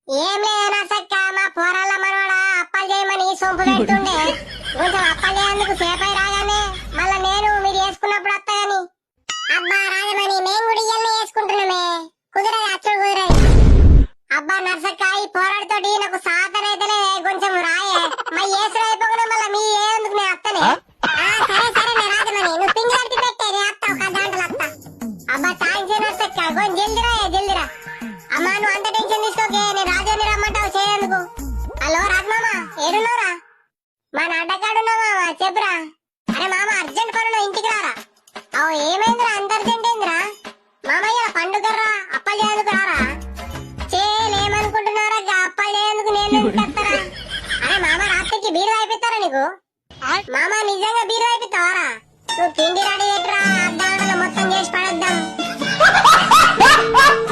ఏం లేదనా సక్క మా పోరాళ్ళ మనోడా అప్పలు చేయమని సొంపు పెడుతుండే కొంచెం అప్పలు చేయందుకు సేపై రాగానే మళ్ళా నేను మీరు వేసుకున్నప్పుడు వస్తా గాని. అబ్బా రాజమని మేము కూడా ఇయ్యాలని వేసుకుంటున్నామే, కుదరదు అచ్చుడు కుదరదు. అబ్బా నర్సక్క ఈ పోరాడుతోటి నాకు సాతనైతేనే కొంచెం రాయే మా ఏసుడు అయిపోకుండా మళ్ళీ మీ ఏందుకు నేను వస్తానే. సరే సరే నా రాజమని నువ్వు పిండి పెట్టే నేను వస్తా ఒక దాంట్లో వస్తా. అబ్బా థ్యాంక్స్ నర్సక్క కొంచెం జల్దిరా జల్దిరా. అమ్మా నువ్వు అంత టెన్షన్ తీసుకోకే, నేను రాజుని రమ్మంటావు చేయందుకు. హలో రాజమామా ఏడున్నారా? మా నాటకాడున్నావా చెప్పురా. అరే మామ అర్జెంట్ పనులు ఇంటికి రారా. అవు ఏమైందిరా అంత అర్జెంట్ ఏందిరా? మామయ్య పండుగర్రా అప్పలు చేయందుకు రారా. చేయలేమనుకుంటున్నారా అప్పలు చేయందుకు నేను తెస్తారా? అరే మామ రాత్రికి బీరు అయిపోతారా నీకు? మామ నిజంగా బీరు అయిపోతావారా? నువ్వు పిండి రెడీ పెట్టరా, అర్ధాండలో మొత్తం చేసి పడేద్దాం.